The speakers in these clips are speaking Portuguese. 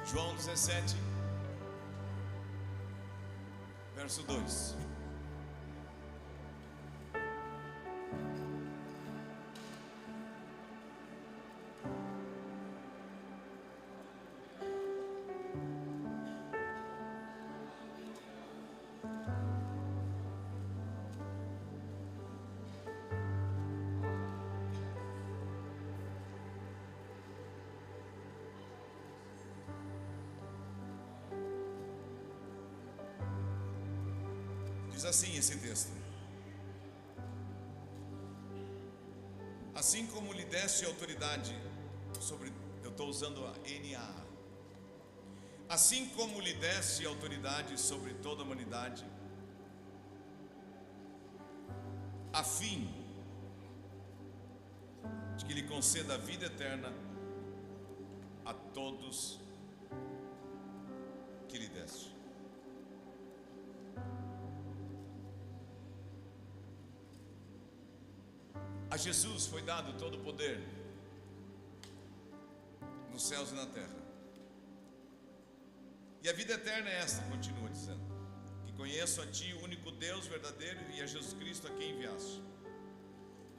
João 17, verso 2. Diz assim esse texto: assim como lhe deste autoridade sobre, eu estou usando a NAA, assim como lhe deste autoridade sobre toda a humanidade, a fim de que lhe conceda a vida eterna a todos que lhe deste. A Jesus foi dado todo o poder nos céus e na terra. E a vida eterna é esta, continua dizendo: que conheço a Ti, o único Deus verdadeiro, e a Jesus Cristo a quem enviaste.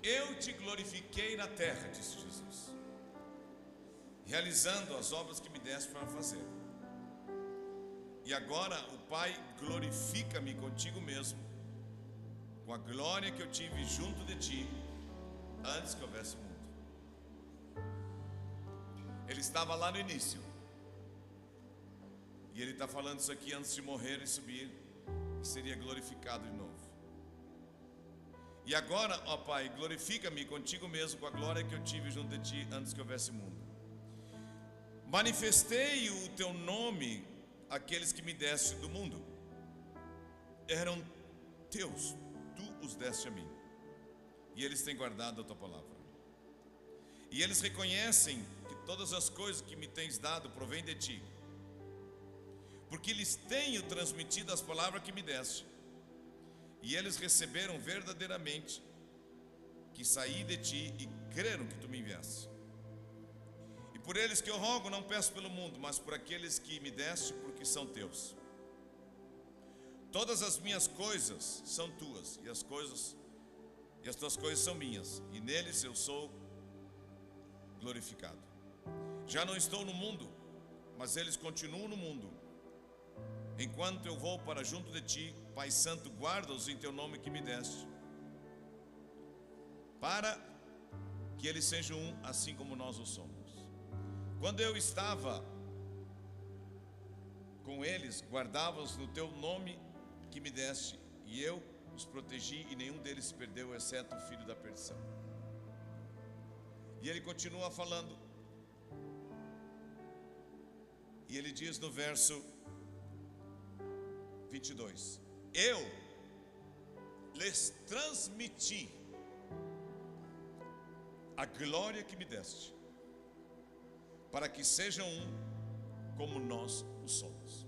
Eu te glorifiquei na terra, disse Jesus, realizando as obras que me deste para fazer. E agora o Pai glorifica-me contigo mesmo, com a glória que eu tive junto de Ti, antes que houvesse mundo. Ele estava lá no início, e ele está falando isso aqui antes de morrer e subir, e seria glorificado de novo. E agora, ó Pai, glorifica-me contigo mesmo, com a glória que eu tive junto de Ti, antes que houvesse mundo. Manifestei o Teu nome àqueles que me deste do mundo. Eram Teus, Tu os deste a mim, e eles têm guardado a Tua palavra. E eles reconhecem que todas as coisas que me tens dado provêm de Ti, porque lhes tenho transmitido as palavras que me deste, e eles receberam verdadeiramente que saí de Ti e creram que Tu me enviaste. E por eles que eu rogo, não peço pelo mundo, mas por aqueles que me deste, porque são Teus. Todas as minhas coisas são Tuas, e as Tuas coisas são minhas, e neles eu sou glorificado. Já não estou no mundo, mas eles continuam no mundo. Enquanto eu vou para junto de Ti, Pai Santo, guarda-os em Teu nome que me deste, para que eles sejam um, assim como nós o somos. Quando eu estava com eles, guardava-os no Teu nome que me deste, e eu os protegi, e nenhum deles se perdeu, exceto o filho da perdição. E ele continua falando, e ele diz no verso 22: eu lhes transmiti a glória que me deste, para que sejam um como nós o somos.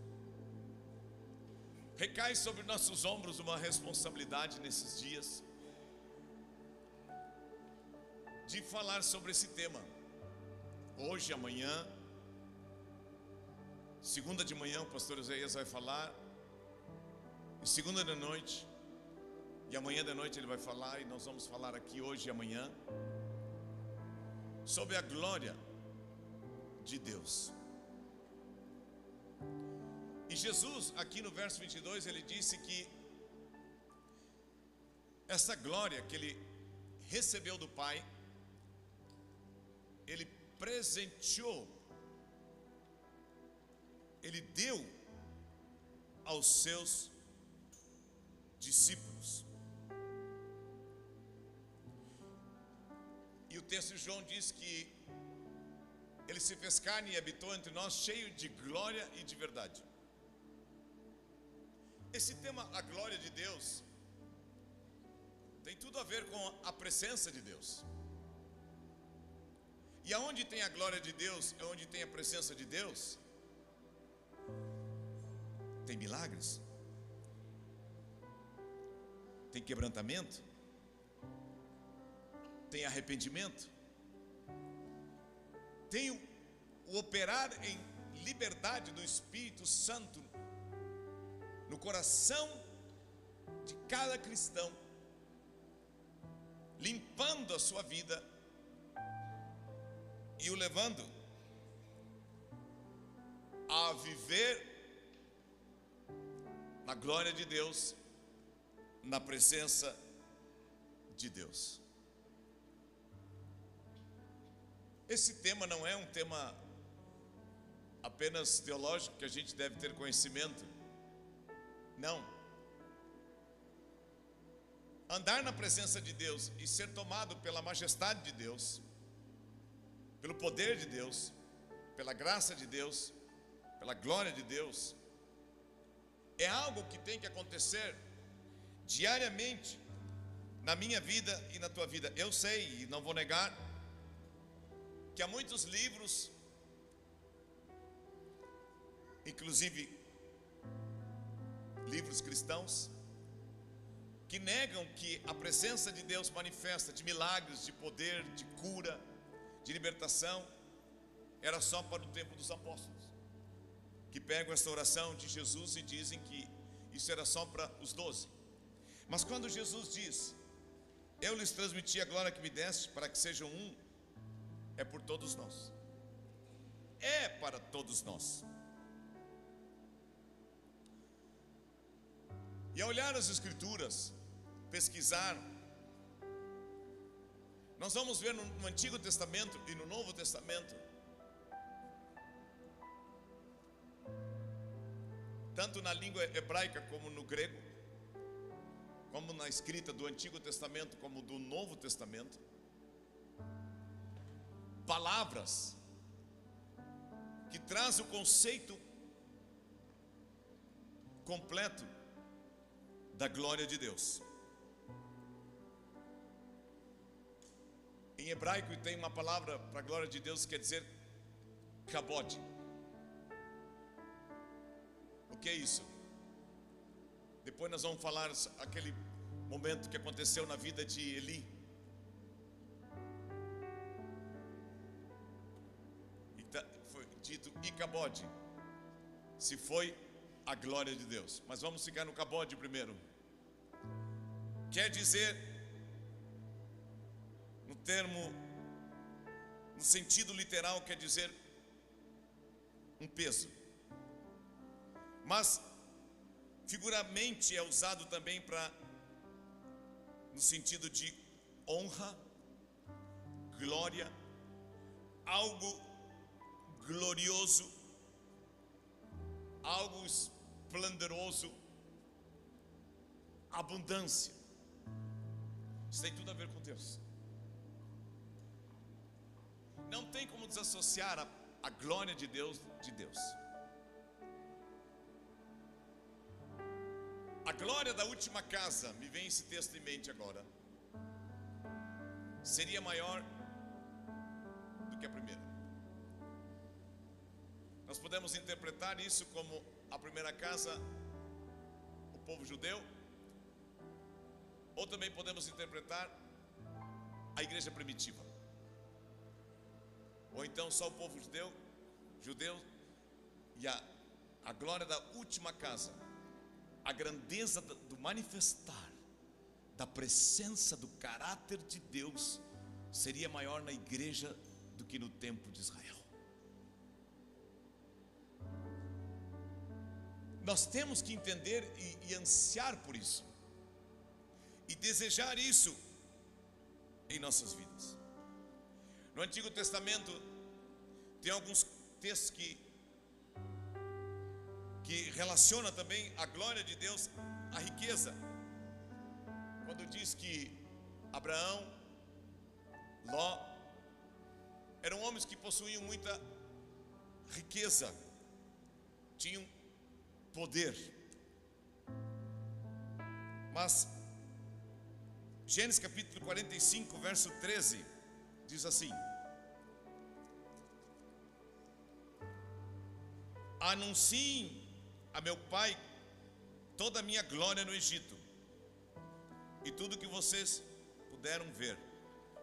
Recai sobre nossos ombros uma responsabilidade nesses dias de falar sobre esse tema. Hoje, amanhã, segunda de manhã o pastor Isaías vai falar, e segunda de noite, e amanhã de noite ele vai falar, e nós vamos falar aqui hoje e amanhã sobre a glória de Deus. E Jesus, aqui no verso 22, ele disse que essa glória que ele recebeu do Pai, ele presenteou, ele deu aos seus discípulos. E o texto de João diz que ele se fez carne e habitou entre nós, cheio de glória e de verdade. Esse tema, a glória de Deus, tem tudo a ver com a presença de Deus. E aonde tem a glória de Deus, é onde tem a presença de Deus, tem milagres, tem quebrantamento, tem arrependimento, tem o operar em liberdade do Espírito Santo no coração de cada cristão, limpando a sua vida e o levando a viver na glória de Deus, na presença de Deus. Esse tema não é um tema apenas teológico que a gente deve ter conhecimento. Não. Andar na presença de Deus e ser tomado pela majestade de Deus, pelo poder de Deus, pela graça de Deus, pela glória de Deus, é algo que tem que acontecer diariamente na minha vida e na tua vida. Eu sei e não vou negar que há muitos livros, inclusive livros cristãos, que negam que a presença de Deus manifesta de milagres, de poder, de cura, de libertação, era só para o tempo dos apóstolos, que pegam essa oração de Jesus e dizem que isso era só para os 12. Mas quando Jesus diz: eu lhes transmiti a glória que me deste, para que sejam um, é por todos nós, é para todos nós. E ao olhar as Escrituras, pesquisar, nós vamos ver no Antigo Testamento e no Novo Testamento, tanto na língua hebraica como no grego, como na escrita do Antigo Testamento como do Novo Testamento, palavras que trazem o conceito completo da glória de Deus. Em hebraico tem uma palavra para a glória de Deus que quer dizer kabod. O que é isso? Depois nós vamos falar aquele momento que aconteceu na vida de Eli. Foi dito Icabode, se foi a glória de Deus. Mas vamos ficar no Cabode primeiro. Quer dizer, no termo, no sentido literal, quer dizer um peso. Mas figuramente é usado também para, no sentido de honra, glória, algo glorioso, algo esplendoroso, abundância. Isso tem tudo a ver com Deus. Não tem como desassociar a glória de Deus de Deus. A glória da última casa, me vem esse texto em mente agora, seria maior do que a primeira. Nós podemos interpretar isso como a primeira casa, o povo judeu, ou também podemos interpretar a igreja primitiva, ou então só o povo judeu e a glória da última casa, a grandeza do manifestar da presença do caráter de Deus seria maior na igreja do que no tempo de Israel. Nós temos que entender e ansiar por isso, e desejar isso em nossas vidas. No Antigo Testamento tem alguns textos que relaciona também a glória de Deus à riqueza. Quando diz que Abraão, Ló, eram homens que possuíam muita riqueza, tinham poder. Mas Gênesis capítulo 45, verso 13, diz assim: anunciem a meu pai toda a minha glória no Egito, e tudo que vocês puderam ver.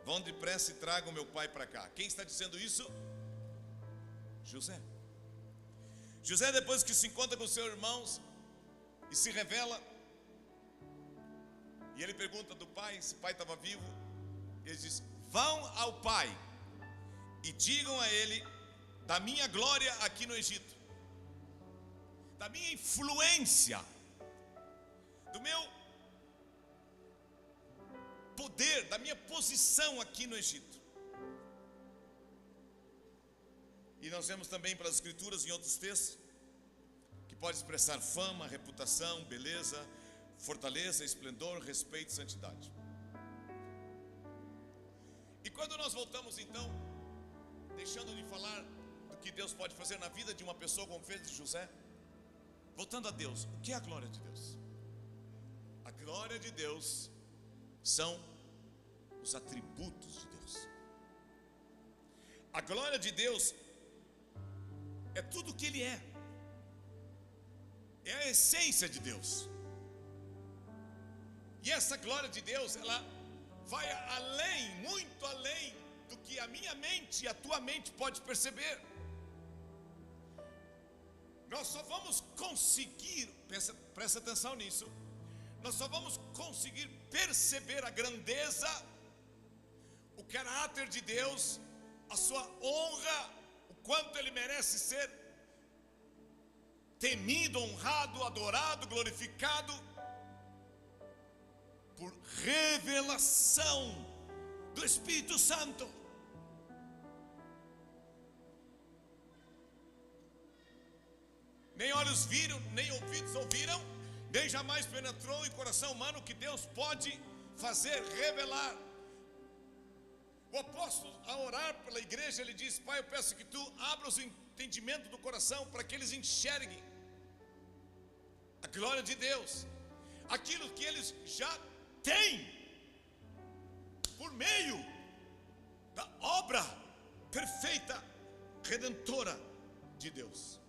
Vão depressa e tragam meu pai para cá. Quem está dizendo isso? José. José, depois que se encontra com seus irmãos e se revela, e ele pergunta do pai, se o pai estava vivo, ele diz: vão ao pai e digam a ele da minha glória aqui no Egito, da minha influência, do meu poder, da minha posição aqui no Egito. E nós vemos também pelas escrituras em outros textos que pode expressar fama, reputação, beleza, fortaleza, esplendor, respeito e santidade. E quando nós voltamos então, deixando de falar do que Deus pode fazer na vida de uma pessoa como fez de José, voltando a Deus, o que é a glória de Deus? A glória de Deus são os atributos de Deus. A glória de Deus é tudo o que Ele é a essência de Deus. E essa glória de Deus, ela vai além, muito além do que a minha mente e a tua mente pode perceber. Nós só vamos conseguir, presta atenção nisso, nós só vamos conseguir perceber a grandeza, o caráter de Deus, a sua honra, o quanto Ele merece ser temido, honrado, adorado, glorificado, por revelação do Espírito Santo. Nem olhos viram, nem ouvidos ouviram, nem jamais penetrou em coração humano o que Deus pode fazer, revelar. O apóstolo, ao orar pela igreja, ele diz: Pai, eu peço que Tu abras o entendimento do coração para que eles enxerguem a glória de Deus, aquilo que eles já têm, por meio da obra perfeita, redentora de Deus.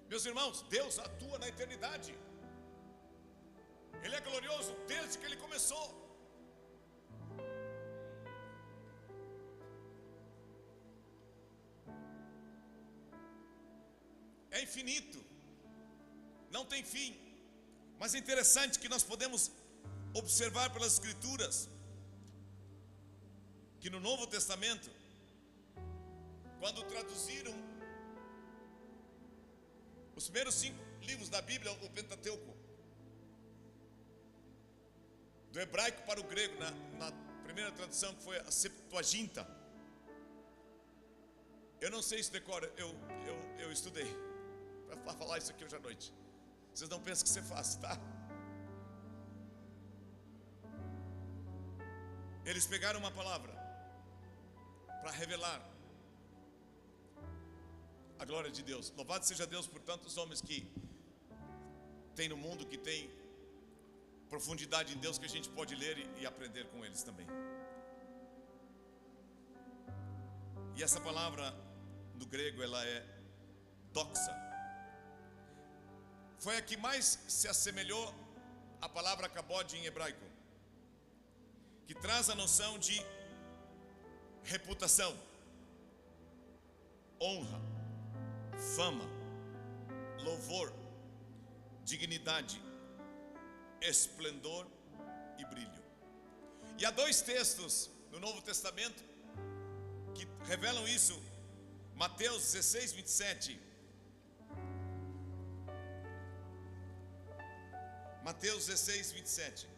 Meus irmãos, Deus atua na eternidade. Ele é glorioso desde que Ele começou. É infinito, não tem fim. Mas é interessante que nós podemos observar pelas escrituras que no Novo Testamento, quando traduziram os primeiros 5 livros da Bíblia, o Pentateuco, do hebraico para o grego, na primeira tradução, que foi a Septuaginta. Eu não sei se decora, eu estudei para falar isso aqui hoje à noite. Vocês não pensam que isso é fácil, tá? Eles pegaram uma palavra para revelar a glória de Deus. Louvado seja Deus por tantos homens que tem no mundo, que tem profundidade em Deus, que a gente pode ler e aprender com eles também. E essa palavra no grego, ela é doxa. Foi a que mais se assemelhou à palavra kabod em hebraico, que traz a noção de reputação, honra, fama, louvor, dignidade, esplendor e brilho. E há 2 textos no Novo Testamento que revelam isso. Mateus 16, 27. Mateus 16, 27.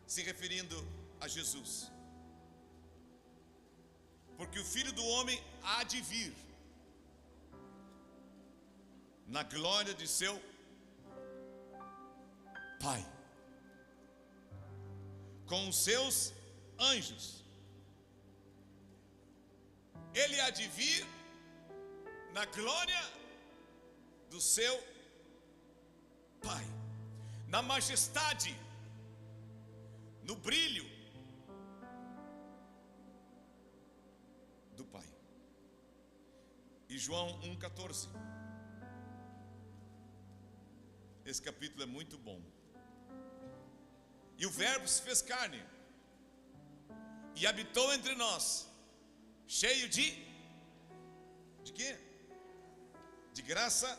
Se referindo a Jesus. Porque o Filho do Homem há de vir na glória de seu Pai, com os seus anjos. Ele há de vir na glória do seu Pai, na majestade, no brilho do Pai. E João 1,14. Esse capítulo é muito bom. E o Verbo se fez carne e habitou entre nós, cheio de quê? de graça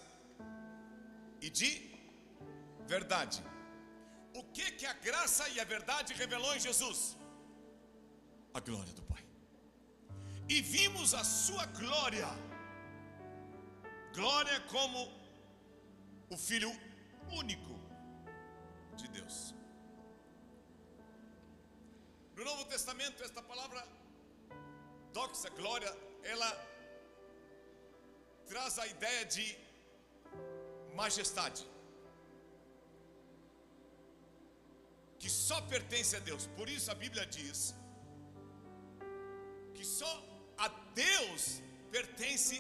e de verdade. O que a graça e a verdade revelou em Jesus? A glória do Pai. E vimos a sua glória. Glória como o Filho único de Deus. No Novo Testamento, esta palavra doxa, glória, ela traz a ideia de majestade, que só pertence a Deus. Por isso a Bíblia diz que só a Deus pertence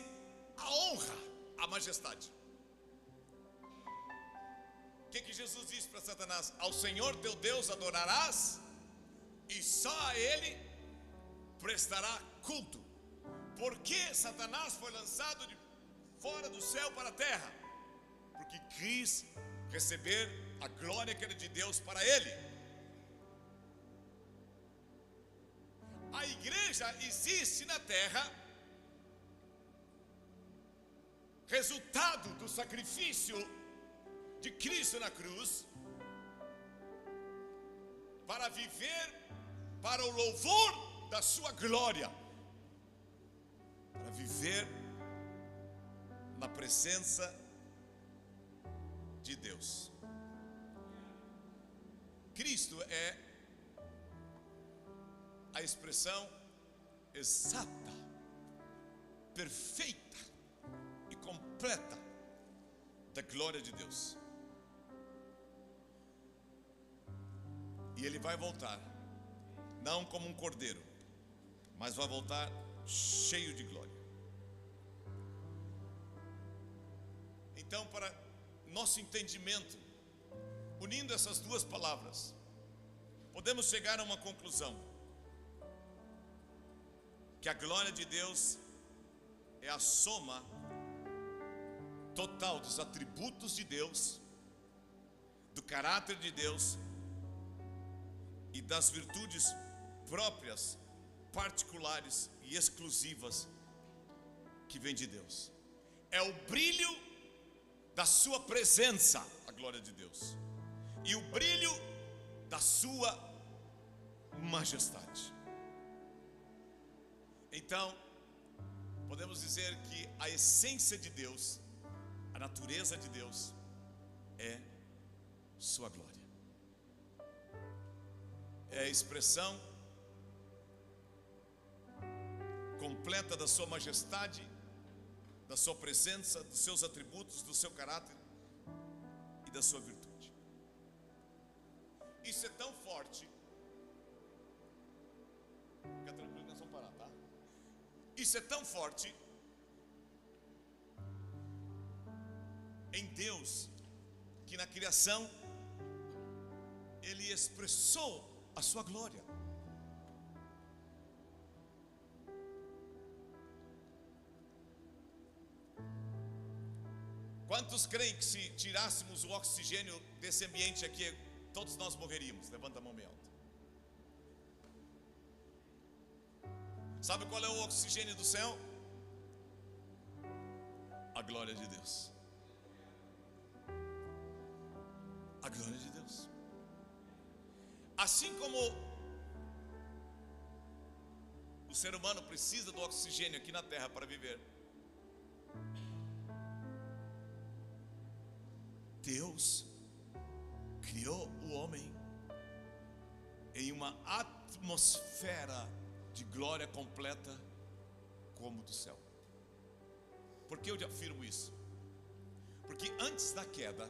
a honra, a majestade. O que Jesus disse para Satanás? Ao Senhor teu Deus adorarás e só a Ele prestará culto. Por que Satanás foi lançado de fora do céu para a terra? Porque quis receber a glória que era de Deus para ele. A igreja existe na terra, resultado do sacrifício de Cristo na cruz, para viver para o louvor da sua glória, para viver na presença de Deus. Cristo é a expressão exata, perfeita e completa da glória de Deus. E Ele vai voltar, não como um cordeiro, mas vai voltar cheio de glória. Então, para nosso entendimento, unindo essas duas palavras, podemos chegar a uma conclusão: que a glória de Deus é a soma total dos atributos de Deus, do caráter de Deus e das virtudes próprias, particulares e exclusivas que vem de Deus. É o brilho da sua presença, a glória de Deus, e o brilho da sua majestade. Então, podemos dizer que a essência de Deus, a natureza de Deus, é sua glória. É a expressão completa da sua majestade, da sua presença, dos seus atributos, do seu caráter e da sua virtude. Isso é tão forte. Fica tranquilo, nós vamos parar, tá? Isso é tão forte em Deus, que na criação Ele expressou a sua glória. Quantos creem que se tirássemos o oxigênio desse ambiente aqui, todos nós morreríamos? Levanta a mão bem alta. Sabe qual é o oxigênio do céu? A glória de Deus. A glória de Deus. Assim como o ser humano precisa do oxigênio aqui na terra para viver, Deus criou o homem em uma atmosfera de glória completa como do céu. Por que eu afirmo isso? Porque antes da queda,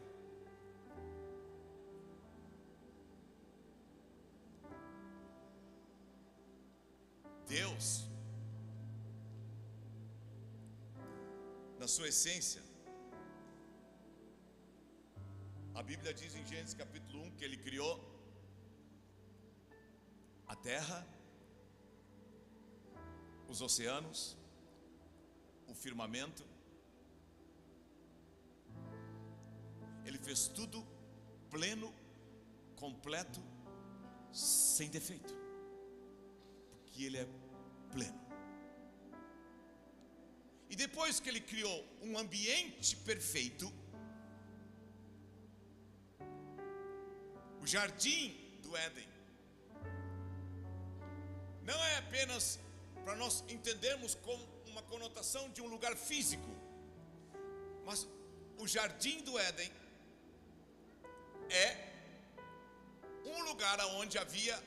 Deus, na sua essência, a Bíblia diz em Gênesis capítulo 1 que Ele criou a terra, os oceanos, o firmamento. Ele fez tudo pleno, completo, sem defeito, porque Ele é pleno. E depois que ele criou um ambiente perfeito, o jardim do Éden não é apenas para nós entendermos como uma conotação de um lugar físico, mas o jardim do Éden é um lugar onde havia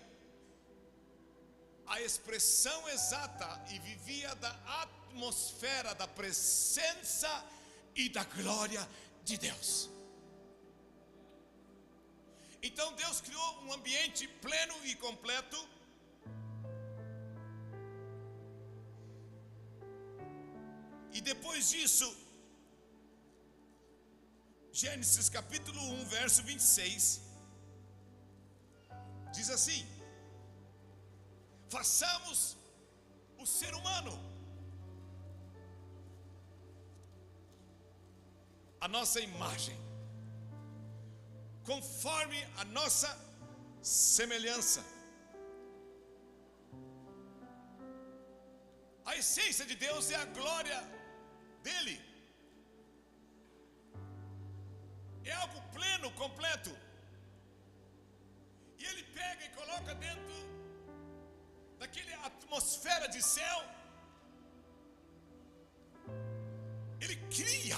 a expressão exata e vivia da atmosfera da presença e da glória de Deus. Então Deus criou um ambiente pleno e completo, e depois disso, Gênesis capítulo 1, verso 26, diz assim: façamos o ser humano a nossa imagem, conforme a nossa semelhança. A essência de Deus é a glória dele. É algo pleno, completo. E ele pega e coloca dentro daquela atmosfera de céu. Ele cria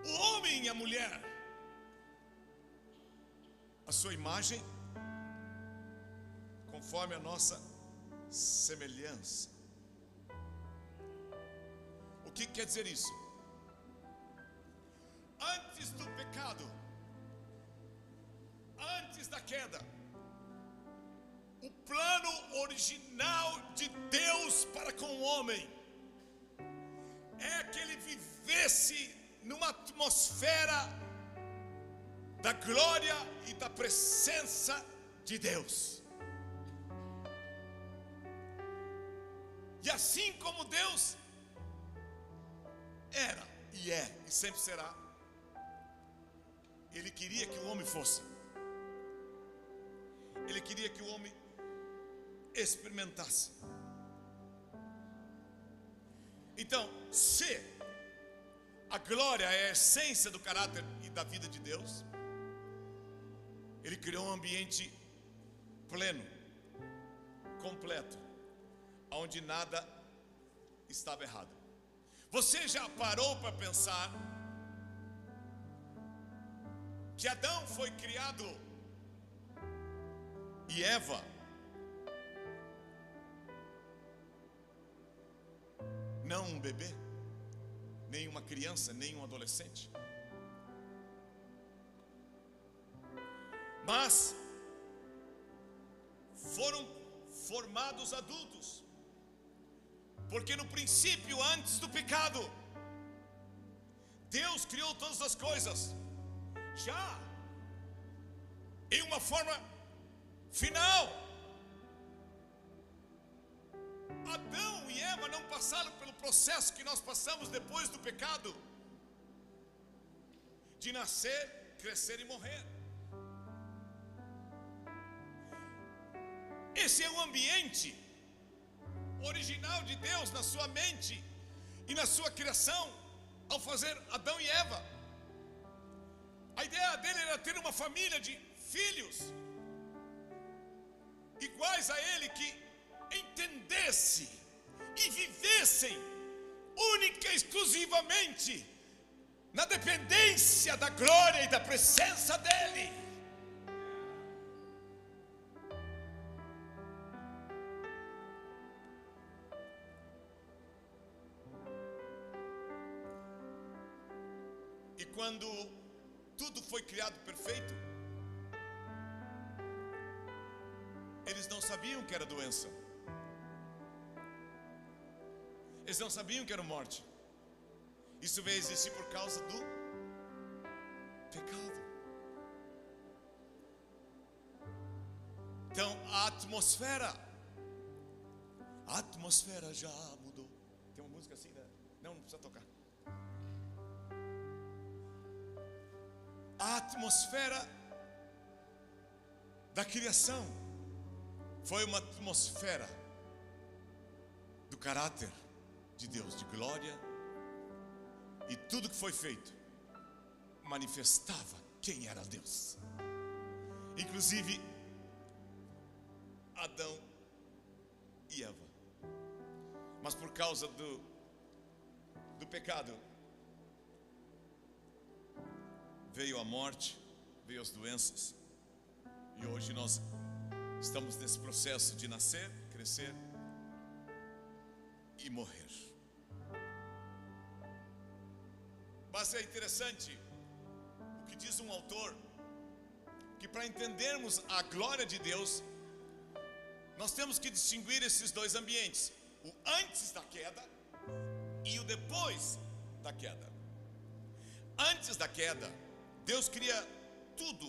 o homem e a mulher a sua imagem, conforme a nossa semelhança. O que quer dizer isso? Antes do pecado, antes da queda, o plano original de Deus para com o homem é que ele vivesse numa atmosfera da glória e da presença de Deus. E assim como Deus era e é e sempre será, ele queria que o homem fosse. Ele queria que o homem experimentasse. Então, se a glória é a essência do caráter e da vida de Deus, ele criou um ambiente pleno, completo, onde nada estava errado. Você já parou para pensar que Adão foi criado e Eva não um bebê, nem uma criança, nem um adolescente, mas foram formados adultos? Porque no princípio, antes do pecado, Deus criou todas as coisas já em uma forma final. Adão e Eva não passaram pelo processo que nós passamos depois do pecado, de nascer, crescer e morrer. Esse é o ambiente original de Deus na sua mente e na sua criação ao fazer Adão e Eva. A ideia dele era ter uma família de filhos iguais a ele, que entendesse e vivessem única e exclusivamente na dependência da glória e da presença dele. E quando tudo foi criado perfeito, eles não sabiam que era doença, eles não sabiam que era morte. Isso veio existir por causa do pecado. Então a atmosfera já mudou. Tem uma música assim, né? Não precisa tocar. A atmosfera da criação foi uma atmosfera do caráter de Deus, de glória, e tudo que foi feito manifestava quem era Deus, inclusive Adão e Eva. Mas por causa do pecado, veio a morte, veio as doenças, e hoje nós estamos nesse processo de nascer, crescer e morrer. Mas é interessante o que diz um autor, que para entendermos a glória de Deus, nós temos que distinguir esses dois ambientes: o antes da queda e o depois da queda. Antes da queda, Deus cria tudo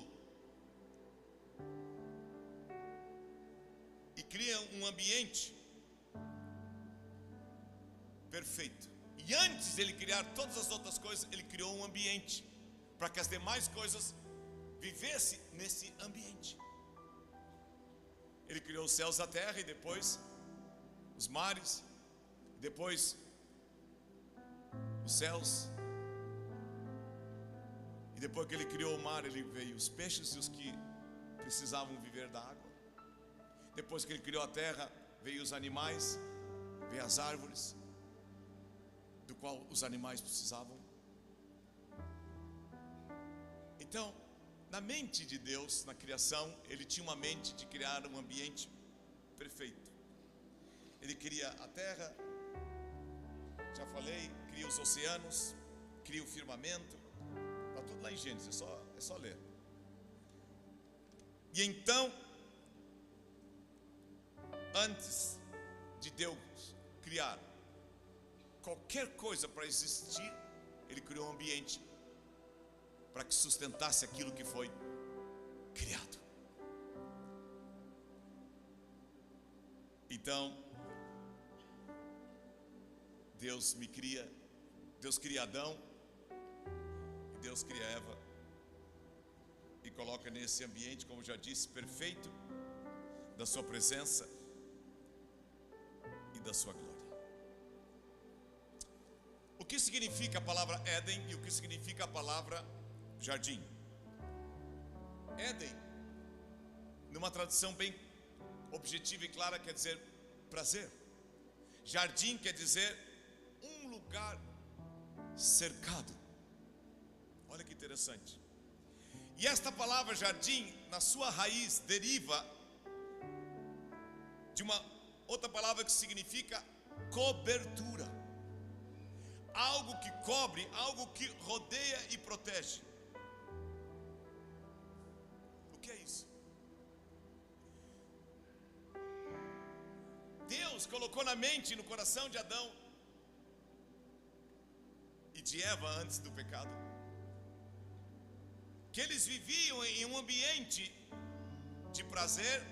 e cria um ambiente perfeito. E antes de Ele criar todas as outras coisas, Ele criou um ambiente para que as demais coisas vivessem nesse ambiente. Ele criou os céus e a terra, e depois os mares, depois os céus, e depois que Ele criou o mar, Ele veio os peixes e os que precisavam viver da água. Depois que Ele criou a terra, veio os animais, veio as árvores, do qual os animais precisavam. Então, na mente de Deus, na criação, Ele tinha uma mente de criar um ambiente perfeito. Ele cria a terra, já falei, cria os oceanos, cria o firmamento, está tudo lá em Gênesis, é só ler. E então, antes de Deus criar qualquer coisa para existir, Ele criou um ambiente para que sustentasse aquilo que foi criado. Então, Deus cria Adão, e Deus cria Eva, e coloca nesse ambiente, como já disse, perfeito, da sua presença e da sua glória. O que significa a palavra Éden e o que significa a palavra jardim? Éden, numa tradução bem objetiva e clara, quer dizer prazer. Jardim quer dizer um lugar cercado. Olha que interessante. E esta palavra jardim, na sua raiz, deriva de uma outra palavra que significa cobertura. Algo que cobre, algo que rodeia e protege. O que é isso? Deus colocou na mente e no coração de Adão e de Eva antes do pecado, que eles viviam em um ambiente de prazer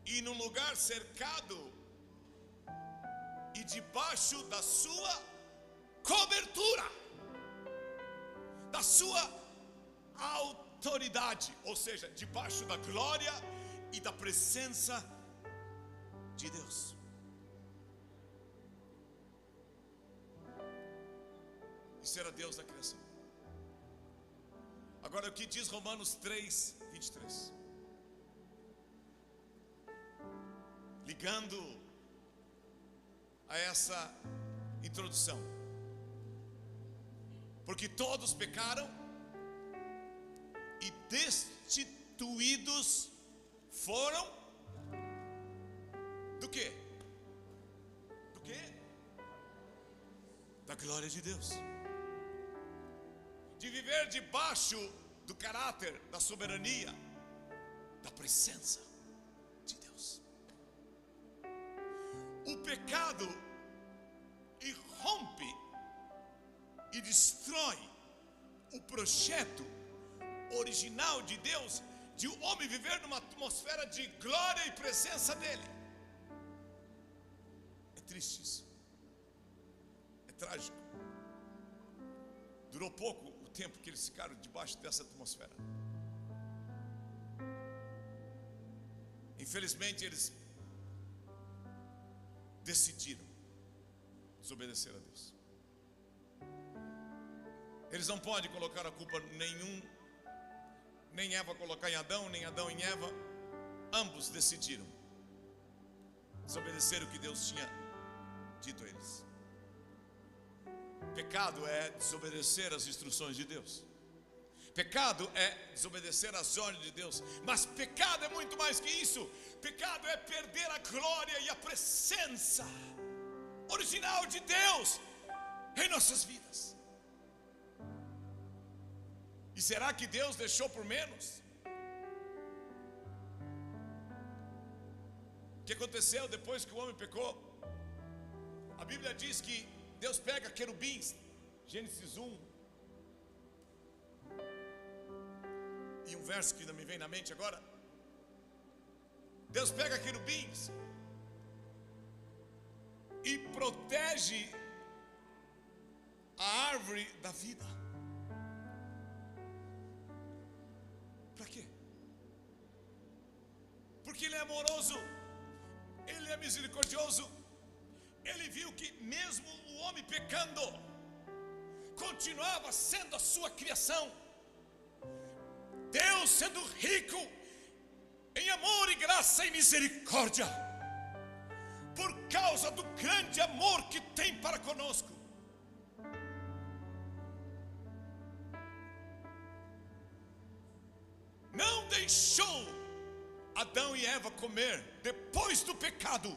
e num lugar cercado e debaixo da sua cobertura, da sua autoridade, ou seja, debaixo da glória e da presença de Deus. Isso era Deus na criação. Agora o que diz Romanos 3, 23? Ligando a essa introdução. Porque todos pecaram e destituídos foram do quê? Do quê? Da glória de Deus. De viver debaixo do caráter, da soberania, da presença de Deus. O pecado irrompe e destrói o projeto original de Deus, de o homem viver numa atmosfera de glória e presença dele. É triste isso, é trágico. Durou pouco o tempo que eles ficaram debaixo dessa atmosfera. Infelizmente eles decidiram desobedecer a Deus. Eles não podem colocar a culpa nem Eva colocar em Adão, nem Adão em Eva. Ambos decidiram desobedecer o que Deus tinha dito a eles. Pecado é desobedecer as instruções de Deus. Pecado é desobedecer às ordens de Deus. Mas pecado é muito mais que isso. Pecado é perder a glória e a presença original de Deus em nossas vidas. E será que Deus deixou por menos? O que aconteceu depois que o homem pecou? A Bíblia diz que Deus pega querubins, Gênesis 1, e um verso que não me vem na mente agora. Deus pega querubins e protege a árvore da vida. Para quê? Porque Ele é amoroso, Ele é misericordioso. Ele viu que mesmo o homem pecando, continuava sendo a sua criação. Deus sendo rico em amor e graça e misericórdia, por causa do grande amor que tem para conosco. Não deixou Adão e Eva comer depois do pecado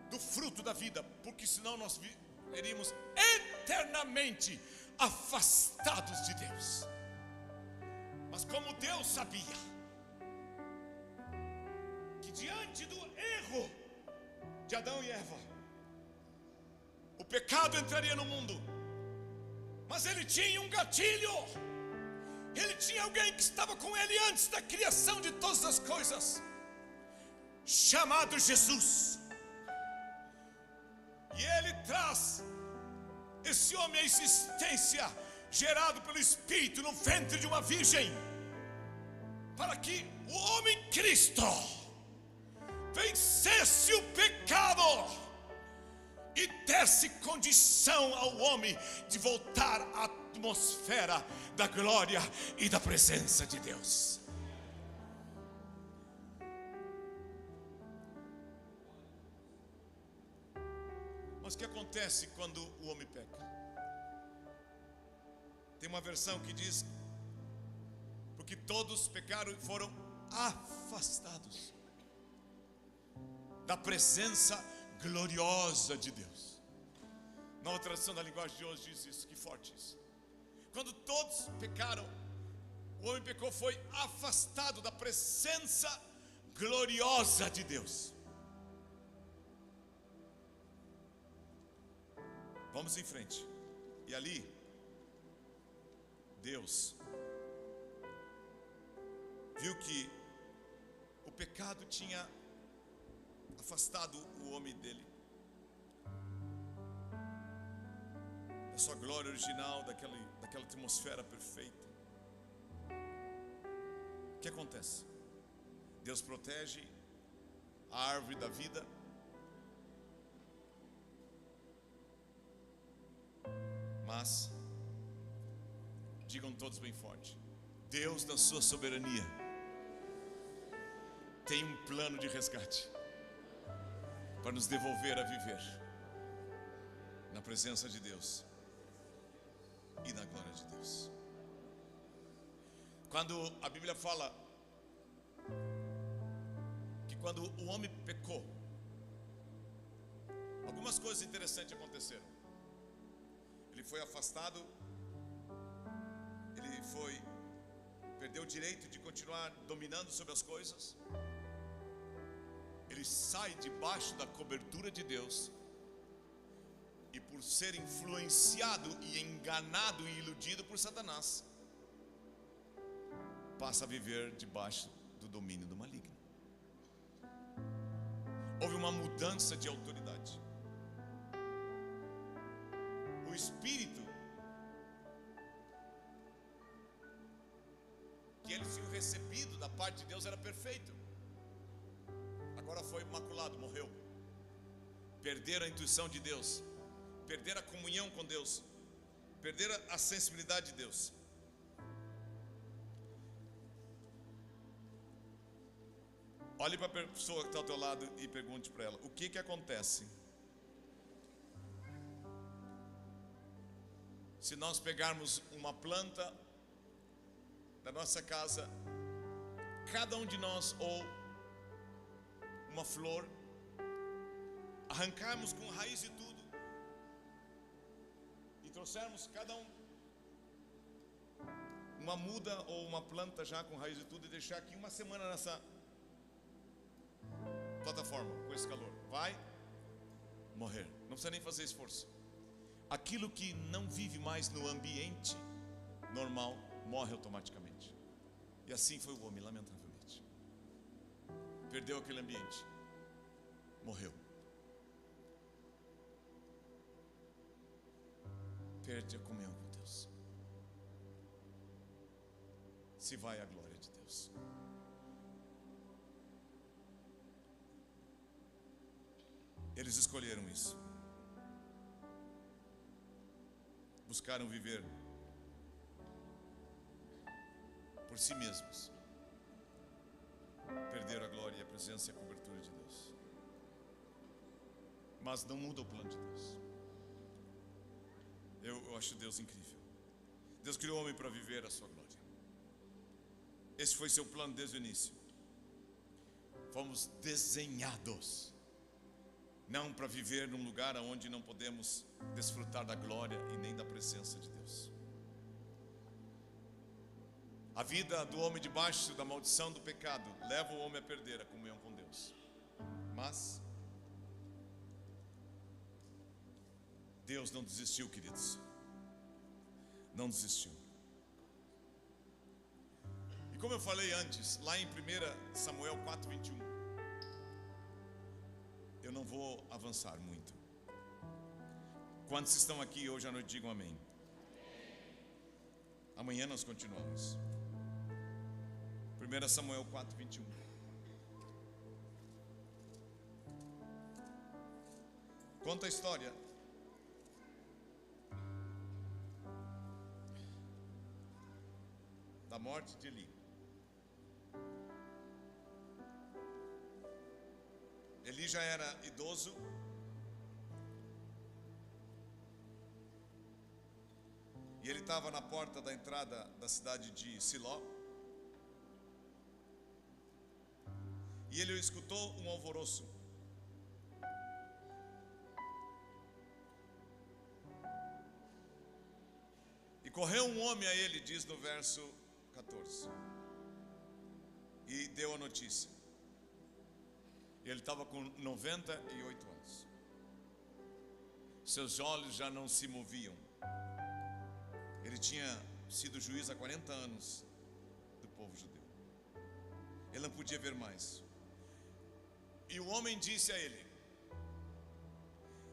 do fruto da vida, porque senão nós viveríamos eternamente afastados de Deus. Mas como Deus sabia que diante do erro de Adão e Eva, o pecado entraria no mundo, mas Ele tinha um gatilho. Ele tinha alguém que estava com Ele antes da criação de todas as coisas, chamado Jesus. E Ele traz esse homem à existência, gerado pelo Espírito no ventre de uma virgem, para que o homem Cristo vencesse o pecado e desse condição ao homem de voltar à atmosfera da glória e da presença de Deus. Mas o que acontece quando o homem peca? Tem uma versão que diz: porque todos pecaram e foram afastados da presença gloriosa de Deus. Nova tradução da linguagem de hoje diz isso, que forte isso. Quando todos pecaram, o homem pecou, foi afastado da presença gloriosa de Deus. Vamos em frente. E ali, Deus viu que o pecado tinha afastado o homem dele, da sua glória original, daquela atmosfera perfeita. O que acontece? Deus protege a árvore da vida, mas digam todos bem forte: Deus, na sua soberania, tem um plano de resgate para nos devolver a viver na presença de Deus e na glória de Deus. Quando a Bíblia fala que quando o homem pecou, algumas coisas interessantes aconteceram. Ele foi afastado, ele perdeu o direito de continuar dominando sobre as coisas. Ele sai debaixo da cobertura de Deus, e por ser influenciado e enganado e iludido por Satanás, passa a viver debaixo do domínio do maligno. Houve uma mudança de autoridade. O espírito que ele tinha recebido da parte de Deus era perfeito, agora foi maculado, morreu. perder a intuição de Deus, perder a comunhão com Deus, perder a sensibilidade de Deus. Olhe para a pessoa que está ao teu lado e pergunte para ela: o que acontece se nós pegarmos uma planta da nossa casa, cada um de nós, ou uma flor, arrancarmos com raiz e tudo, e trouxermos cada um uma muda ou uma planta já com raiz e tudo, e deixar aqui uma semana nessa plataforma com esse calor, vai morrer, não precisa nem fazer esforço. Aquilo que não vive mais no ambiente normal morre automaticamente. E assim foi o homem, lamentavelmente. Perdeu aquele ambiente, morreu. Perde a comunhão com Deus. Se vai a glória de Deus. Eles escolheram isso. Buscaram viver por si mesmos. Perderam a glória, a presença e a cobertura de Deus. Mas não muda o plano de Deus. Eu acho Deus incrível. Deus criou o homem para viver a sua glória. Esse foi seu plano desde o início. Fomos desenhados não para viver num lugar onde não podemos desfrutar da glória e nem da presença de Deus. A vida do homem debaixo da maldição do pecado leva o homem a perder a comunhão com Deus. Mas Deus não desistiu, queridos. Não desistiu. E como eu falei antes, lá em 1 Samuel 4:21, eu não vou avançar muito. Quantos estão aqui hoje à noite, digam amém. Amanhã nós continuamos. 1 Samuel 4:21. Conta a história da morte de Eli. Eli já era idoso, e ele estava na porta da entrada da cidade de Siló, e ele escutou um alvoroço. E correu um homem a ele, diz no verso 14, e deu a notícia. Ele estava com 98 anos. Seus olhos já não se moviam. Ele tinha sido juiz há 40 anos do povo judeu. Ele não podia ver mais. E o homem disse a ele: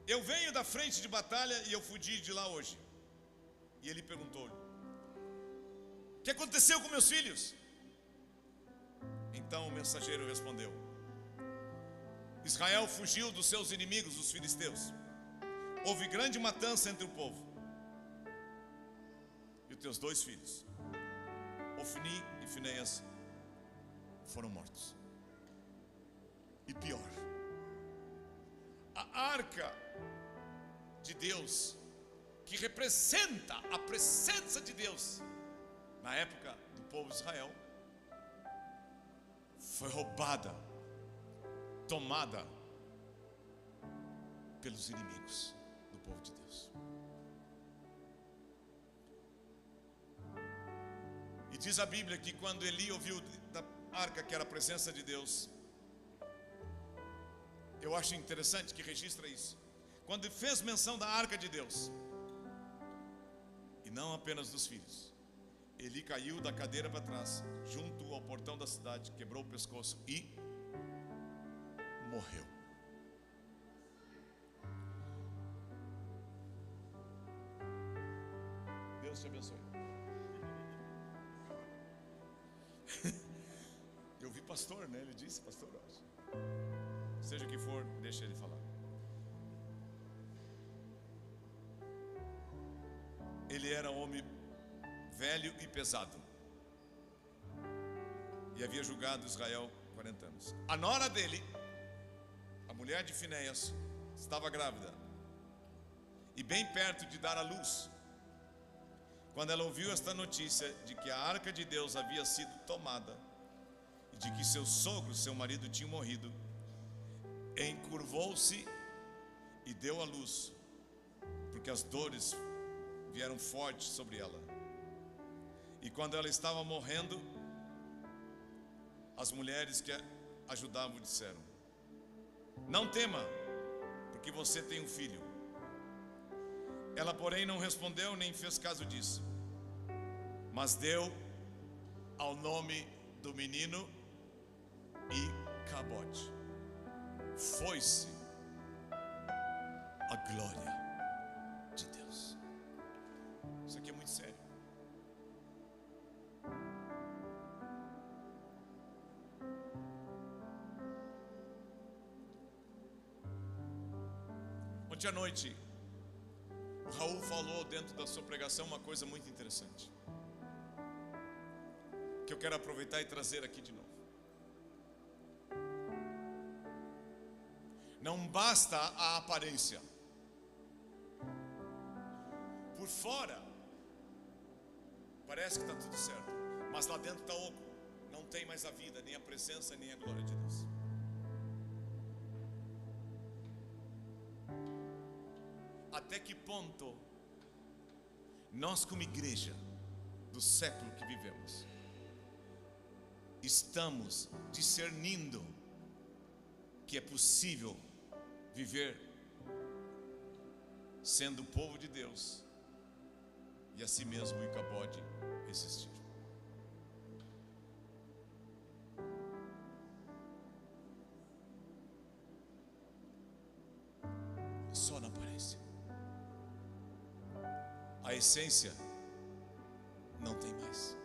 eu venho da frente de batalha e eu fugi de lá hoje. E ele perguntou-lhe: o que aconteceu com meus filhos? Então o mensageiro respondeu: Israel fugiu dos seus inimigos, os filisteus. Houve grande matança entre o povo. E os teus 2 filhos, Ofni e Finéias, foram mortos. E pior, a arca de Deus, que representa a presença de Deus na época do povo de Israel, foi roubada, tomada pelos inimigos do povo de Deus. E diz a Bíblia que quando Eli ouviu da arca, que era a presença de Deus, eu acho interessante que registra isso, quando fez menção da arca de Deus, e não apenas dos filhos, Eli caiu da cadeira para trás, junto ao portão da cidade, quebrou o pescoço e morreu. Deus te abençoe. Eu vi pastor, né? Ele disse, pastor, seja o que for, deixa ele falar. ele era um homem velho e pesado, e havia julgado Israel 40 anos. A nora dele, a mulher de Finéias, estava grávida e bem perto de dar à luz. Quando ela ouviu esta notícia de que a arca de Deus havia sido tomada e de que seu sogro, seu marido, tinha morrido, encurvou-se e deu à luz, porque as dores vieram fortes sobre ela. E quando ela estava morrendo, as mulheres que a ajudavam disseram: não tema, porque você tem um filho. Ela, porém, não respondeu nem fez caso disso, mas deu ao nome do menino Icabote. Foi-se a glória de Deus. Isso aqui é muito sério. Ontem à noite, o Raul falou dentro da sua pregação uma coisa muito interessante, que eu quero aproveitar e trazer aqui de novo. Não basta a aparência. Por fora parece que está tudo certo, mas lá dentro está oco. Não tem mais a vida, nem a presença, nem a glória de Deus. Até que ponto nós, como igreja do século que vivemos, estamos discernindo que é possível viver sendo o povo de Deus e assim mesmo o Icabode existir? Só na aparência. A essência não tem mais.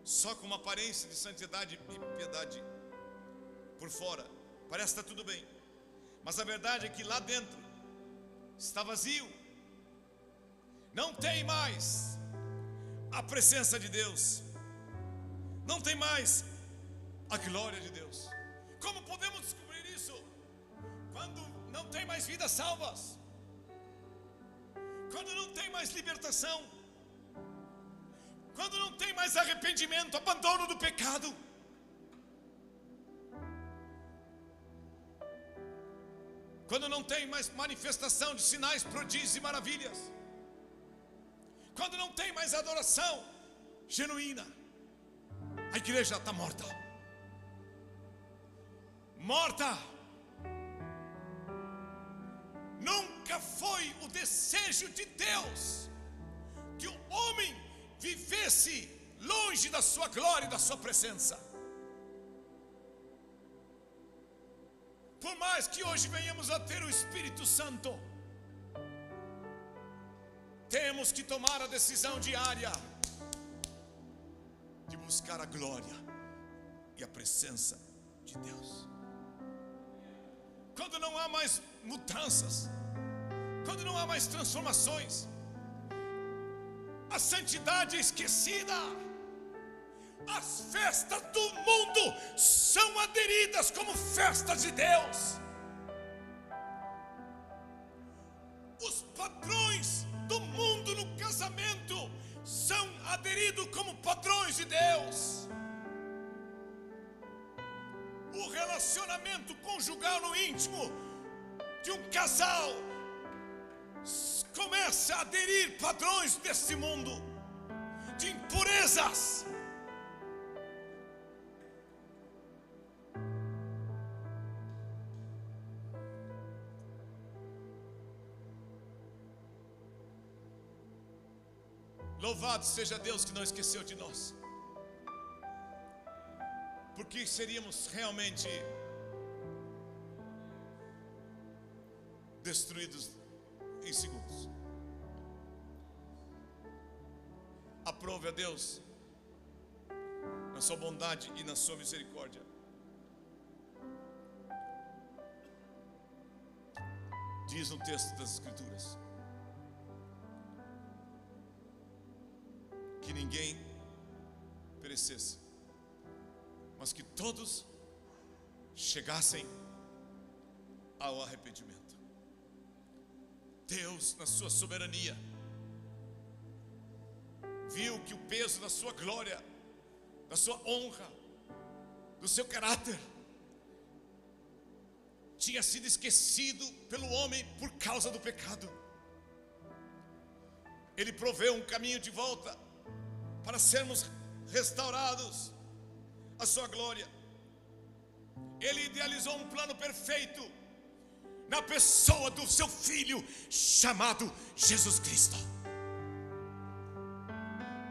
Só com uma aparência de santidade e piedade por fora, parece que está tudo bem, mas a verdade é que lá dentro está vazio. Não tem mais a presença de Deus, não tem mais a glória de Deus. Como podemos descobrir isso? Quando não tem mais vidas salvas, quando não tem mais libertação, quando não tem mais arrependimento, abandono do pecado. Quando não tem mais manifestação de sinais, prodígios e maravilhas. Quando não tem mais adoração genuína. A igreja está morta. Morta. Nunca foi o desejo de Deus que o homem vivesse longe da sua glória e da sua presença. Por mais que hoje venhamos a ter o Espírito Santo, temos que tomar a decisão diária de buscar a glória e a presença de Deus. Quando não há mais mudanças, quando não há mais transformações, a santidade é esquecida. As festas do mundo são aderidas como festas de Deus. Os padrões do mundo no casamento são aderidos como padrões de Deus. O relacionamento conjugal no íntimo de um casal começa a aderir padrões desse mundo, de impurezas. Louvado seja Deus que não esqueceu de nós, porque seríamos realmente destruídos em segundos. Aprove a Deus na sua bondade e na sua misericórdia diz um texto das Escrituras que ninguém perecesse, mas que todos chegassem ao arrependimento. Deus, na sua soberania, viu que o peso da sua glória, da sua honra, do seu caráter tinha sido esquecido pelo homem por causa do pecado. Ele proveu um caminho de volta para sermos restaurados à sua glória. Ele idealizou um plano perfeito na pessoa do seu Filho chamado Jesus Cristo.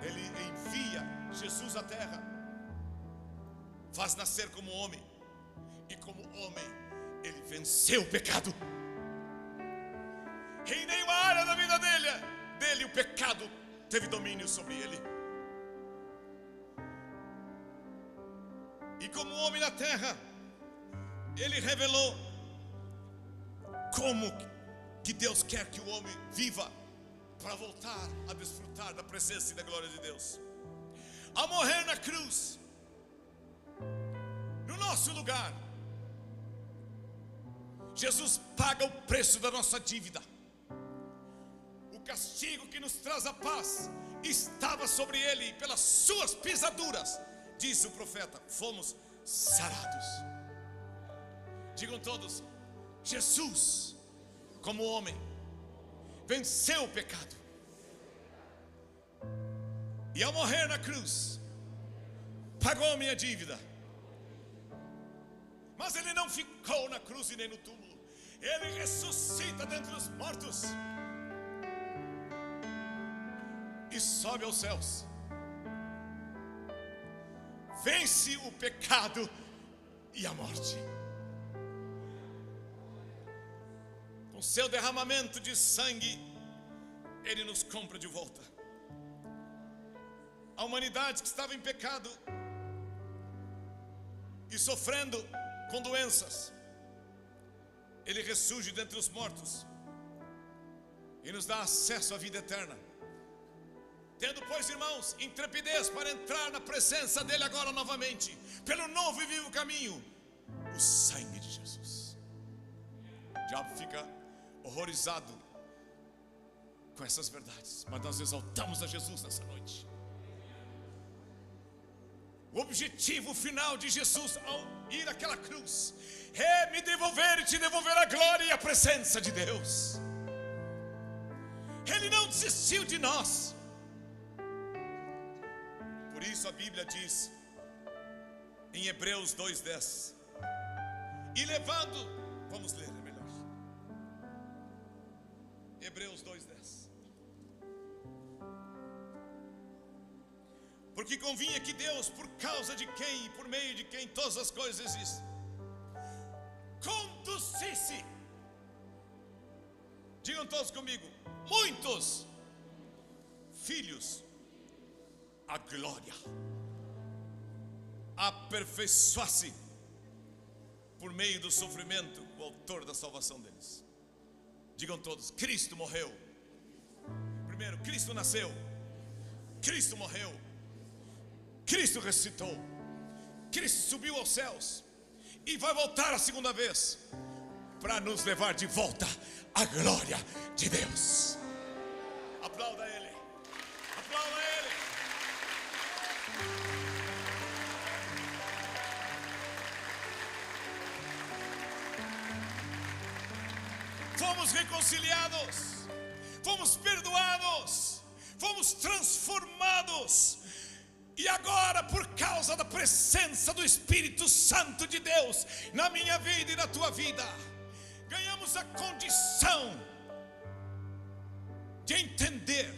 Ele envia Jesus à terra, faz nascer como homem, e como homem ele venceu o pecado. Em nenhuma área da vida dele o pecado teve domínio sobre ele. E como homem na terra, ele revelou como que Deus quer que o homem viva para voltar a desfrutar da presença e da glória de Deus. Ao morrer na cruz, no nosso lugar, Jesus paga o preço da nossa dívida. O castigo que nos traz a paz estava sobre ele, e pelas suas pisaduras, diz o profeta, fomos sarados. Digam todos: Jesus, como homem, venceu o pecado, e ao morrer na cruz, pagou minha dívida. Mas ele não ficou na cruz e nem no túmulo. Ele ressuscita dentre os mortos e sobe aos céus. Vence o pecado e a morte. Com seu derramamento de sangue, ele nos compra de volta. A humanidade que estava em pecado e sofrendo com doenças, ele ressurge dentre os mortos e nos dá acesso à vida eterna. Tendo, pois, irmãos, intrepidez para entrar na presença dele agora novamente, pelo novo e vivo caminho, o sangue de Jesus. O diabo fica horrorizado com essas verdades, mas nós exaltamos a Jesus nessa noite. O objetivo final de Jesus ao ir àquela cruz é me devolver e te devolver a glória e a presença de Deus. Ele não desistiu de nós. Por isso a Bíblia diz em Hebreus 2:10, e levando, vamos ler, é melhor, Hebreus 2:10. Porque convinha que Deus, por causa de quem e por meio de quem todas as coisas existem, conduzisse, digam todos comigo, muitos filhos à glória, aperfeiçoasse por meio do sofrimento o autor da salvação deles. Digam todos: Cristo morreu. Primeiro, Cristo nasceu, Cristo morreu, Cristo ressuscitou, Cristo subiu aos céus e vai voltar a segunda vez para nos levar de volta à glória de Deus. Aplauda Ele, aplauda Ele. Fomos reconciliados, fomos perdoados, fomos transformados. E agora, por causa da presença do Espírito Santo de Deus na minha vida e na tua vida, ganhamos a condição de entender,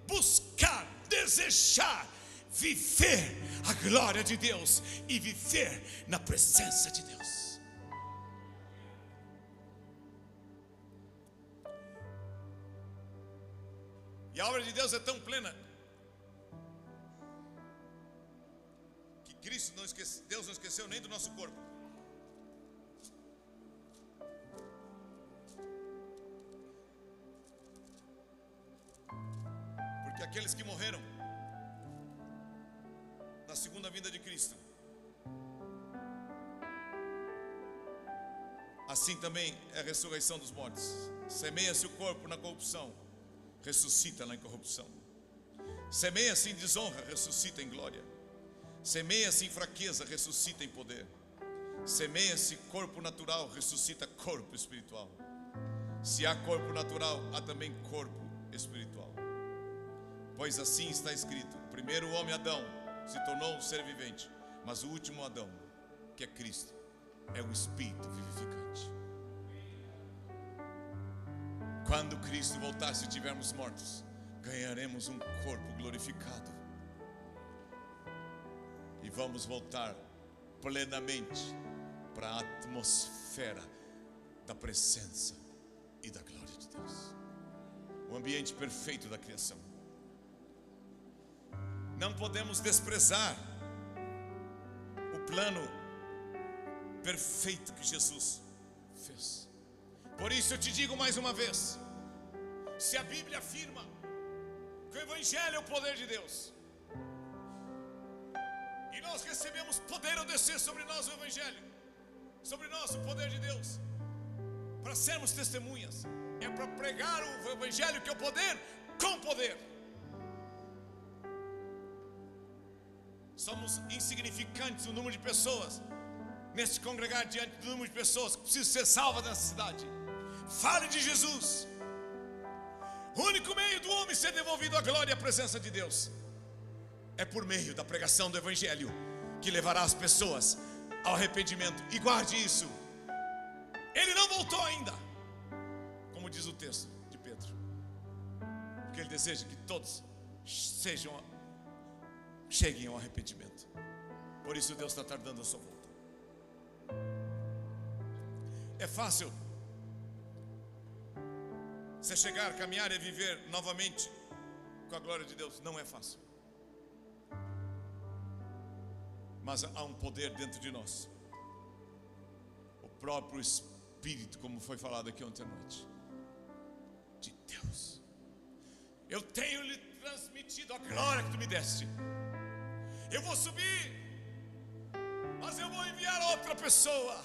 buscar, desejar, viver a glória de Deus e viver na presença de Deus. E a obra de Deus é tão plena que Deus não esqueceu nem do nosso corpo. daqueles que morreram na segunda vinda de Cristo. Assim também é a ressurreição dos mortos. Semeia-se o corpo na corrupção, ressuscita na incorrupção. Semeia-se em desonra, ressuscita em glória. Semeia-se em fraqueza, ressuscita em poder. Semeia-se corpo natural, ressuscita corpo espiritual. Se há corpo natural, há também corpo espiritual. Pois assim está escrito: o primeiro homem, Adão, se tornou um ser vivente, mas o último Adão, que é Cristo, é o Espírito vivificante. Quando Cristo voltar, se estivermos mortos, ganharemos um corpo glorificado e vamos voltar plenamente para a atmosfera da presença e da glória de Deus, o ambiente perfeito da criação. Não podemos desprezar o plano perfeito que Jesus fez. Por isso eu te digo mais uma vez: se a Bíblia afirma que o Evangelho é o poder de Deus, e nós recebemos poder ao descer sobre nós o Evangelho, sobre nós o poder de Deus, para sermos testemunhas, é para pregar o Evangelho, que é o poder, com poder. Somos insignificantes o número de pessoas neste congregar diante do número de pessoas que precisam ser salvas nessa cidade. Fale de Jesus. O único meio do homem ser devolvido à glória e à presença de Deus é por meio da pregação do Evangelho, que levará as pessoas ao arrependimento. E guarde isso: ele não voltou ainda, como diz o texto de Pedro, porque ele deseja que todos cheguem ao arrependimento. Por isso Deus está tardando a sua volta. É fácil você chegar, caminhar e viver novamente com a glória de Deus? Não é fácil. Mas há um poder dentro de nós, o próprio Espírito, como foi falado aqui ontem à noite, de Deus. Eu tenho lhe transmitido a glória que tu me deste. Eu vou subir, mas eu vou enviar outra pessoa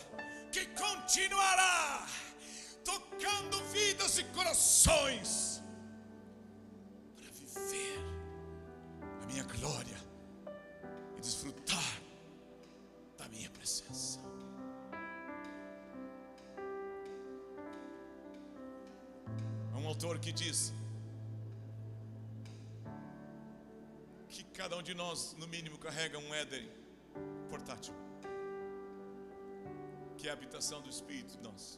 que continuará tocando vidas e corações para viver a minha glória e desfrutar da minha presença. Há um autor que diz que cada um de nós, no mínimo, carrega um éder portátil, que é a habitação do Espírito de nós,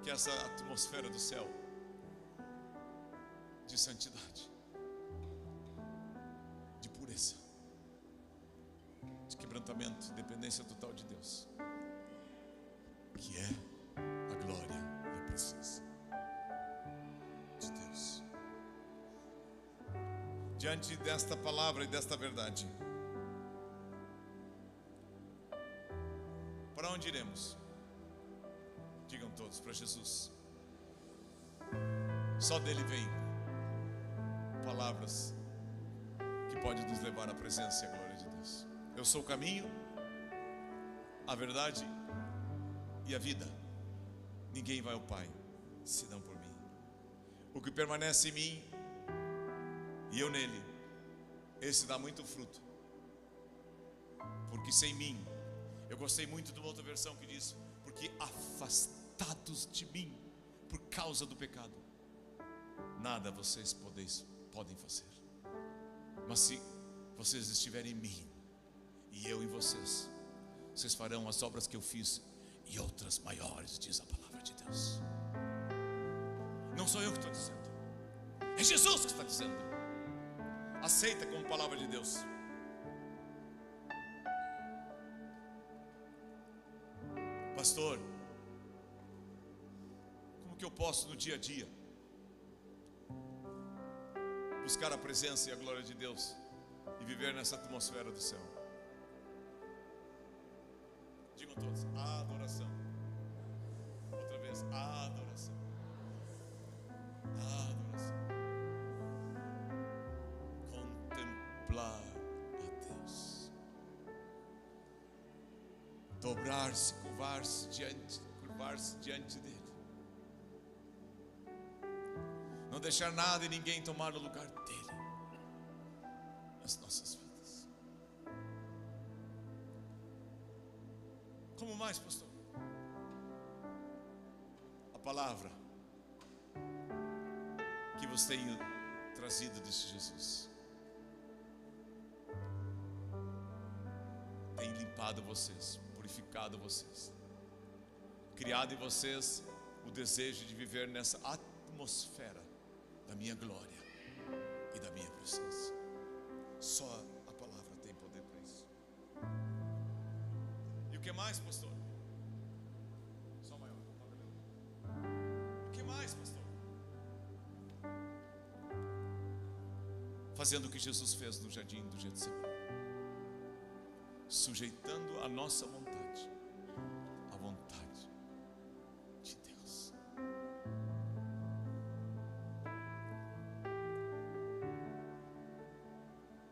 que é essa atmosfera do céu de santidade, de pureza, de quebrantamento, dependência total de Deus, que é a glória e a presença de Deus. Diante desta palavra e desta verdade, para onde iremos? Digam todos: para Jesus. Só dele vem palavras que podem nos levar à presença e à glória de Deus. Eu sou o caminho, a verdade e a vida. Ninguém vai ao Pai senão por mim. O que permanece em mim e eu nele, esse dá muito fruto, porque sem mim, eu gostei muito de uma outra versão que diz: porque afastados de mim por causa do pecado, nada vocês podem fazer. Mas se vocês estiverem em mim e eu em vocês, vocês farão as obras que eu fiz e outras maiores, diz a palavra de Deus. Não sou eu que estou dizendo, é Jesus que está dizendo. Aceita como palavra de Deus. Pastor, como que eu posso no dia a dia buscar a presença e a glória de Deus e viver nessa atmosfera do céu? Digam todos: a adoração. Outra vez: a adoração. A adoração. dobrar-se, curvar-se diante dele. Não deixar nada e ninguém tomar o lugar dele nas nossas vidas. Como mais, pastor? A palavra que você tem trazido desse Jesus tem limpado vocês, purificado vocês, criado em vocês o desejo de viver nessa atmosfera da minha glória e da minha presença. Só a palavra tem poder para isso. E o que mais, pastor? Só maior. O que mais, pastor? Fazendo o que Jesus fez no jardim do Getsemane, sujeitando a nossa vontade